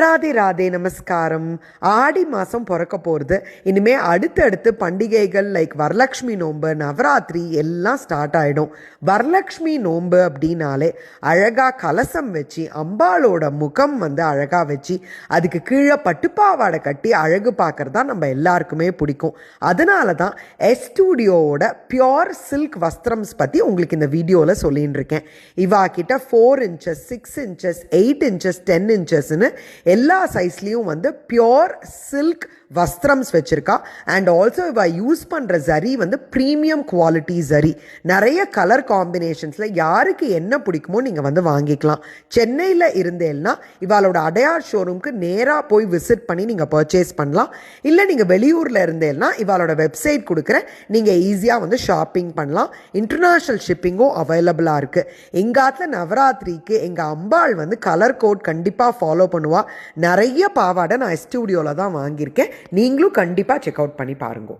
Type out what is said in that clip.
ராதே ராதே நமஸ்காரம். ஆடி மாதம் பிறக்க போகிறது. இனிமேல் அடுத்தடுத்து பண்டிகைகள் லைக் வரலக்ஷ்மி நோன்பு, நவராத்திரி எல்லாம் ஸ்டார்ட் ஆகிடும். வரலக்ஷ்மி நோன்பு அப்படின்னாலே அழகாக கலசம் வச்சு அம்பாளோட முகம் அழகாக வச்சு அதுக்கு கீழே பட்டுப்பாவாடை கட்டி அழகு பார்க்குறது தான் நம்ம எல்லாருக்குமே பிடிக்கும். அதனால தான் ஸ்டூடியோவோட பியோர் சில்க் வஸ்திரம்ஸ் பற்றி உங்களுக்கு இந்த வீடியோவில் சொல்லின்னு இருக்கேன். இவா கிட்ட 4 inches 6 inches 8 inches 10 inchesன்னு எல்லா சைஸ்லேயும் பியோர் சில்க் வஸ்திரம்ஸ் வச்சுருக்கா. அண்ட் ஆல்சோ இவ யூஸ் பண்ணுற ஜரி ப்ரீமியம் குவாலிட்டி ஜரி. நிறைய கலர் காம்பினேஷன்ஸில் யாருக்கு என்ன பிடிக்குமோ நீங்கள் வாங்கிக்கலாம். சென்னையில் இருந்தேன்னா இவாளோட அடையார் ஷோரூம்க்கு நேராக போய் விசிட் பண்ணி நீங்கள் பர்ச்சேஸ் பண்ணலாம். இல்லை நீங்கள் வெளியூரில் இருந்தேன்னா இவாளோட வெப்சைட் கொடுக்குறேன், நீங்கள் ஈஸியாக ஷாப்பிங் பண்ணலாம். இன்டர்நேஷ்னல் ஷிப்பிங்கும் அவைலபிளாக இருக்குது. எங்காத்தில் நவராத்திரிக்கு எங்கள் அம்பாள் கலர் கோட் கண்டிப்பாக ஃபாலோ பண்ணுவாள். நிறைய பாவாடை நான் ஸ்டூடியோவில் தான் வாங்கியிருக்கேன். நீங்களும் கண்டிப்பாக செக் அவுட் பண்ணி பாருங்க.